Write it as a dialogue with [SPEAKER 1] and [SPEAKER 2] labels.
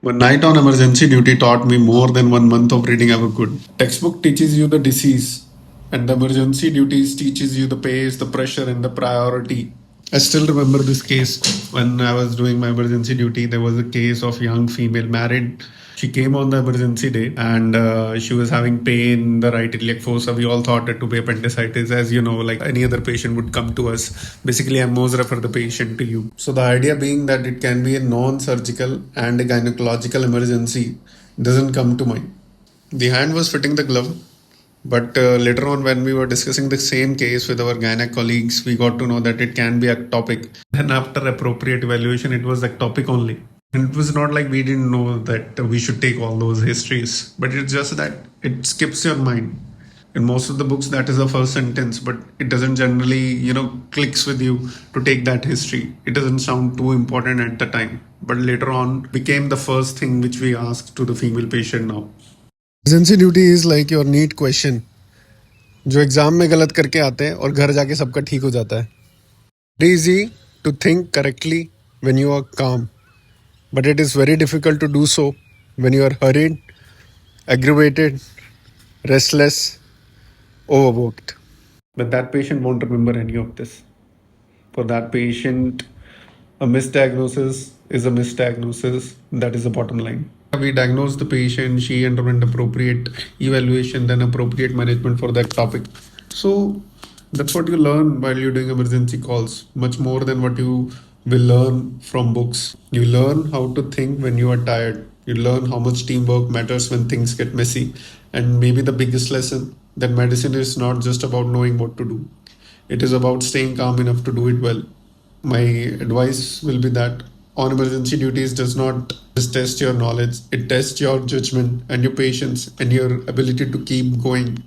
[SPEAKER 1] One night on emergency duty taught me more than 1 month of reading ever could. Textbook teaches you the disease, and the emergency duties teaches you the pace, the pressure, and the priority. I still remember this case when I was doing my emergency duty. There was a case of young female married. She came on the emergency day and she was having pain in the right iliac fossa. We all thought it to be appendicitis, as you know, like any other patient would come to us. Basically, MOs refer the patient to you. So the idea being that it can be a non-surgical and a gynecological emergency doesn't come to mind. The hand was fitting the glove, but later on, when we were discussing the same case with our gyne colleagues, we got to know that it can be ectopic. Then, after appropriate evaluation, it was ectopic only. And it was not like we didn't know that we should take all those histories, but it's just that it skips your mind. In most of the books, that is the first sentence, but it doesn't generally, clicks with you to take that history. It doesn't sound too important at the time, but later on became the first thing which we ask to the female patient now.
[SPEAKER 2] Residency duty is like your NEET question, जो exam में गलत करके आते हैं और घर जाके सबका ठीक हो जाता है. It is easy to think correctly when you are calm, but it is very difficult to do so when you are hurried, aggravated, restless, overworked.
[SPEAKER 1] But that patient won't remember any of this. For that patient, a misdiagnosis is a misdiagnosis. That is the bottom line. We diagnosed the patient, she underwent appropriate evaluation, then appropriate management for that topic. So that's what you learn while you're doing emergency calls, much more than what you will learn from books. You learn how to think when you are tired. You learn how much teamwork matters when things get messy. And maybe the biggest lesson that medicine is not just about knowing what to do. It is about staying calm enough to do it well. My advice will be that on emergency duties does not just test your knowledge, it tests your judgment and your patience and your ability to keep going.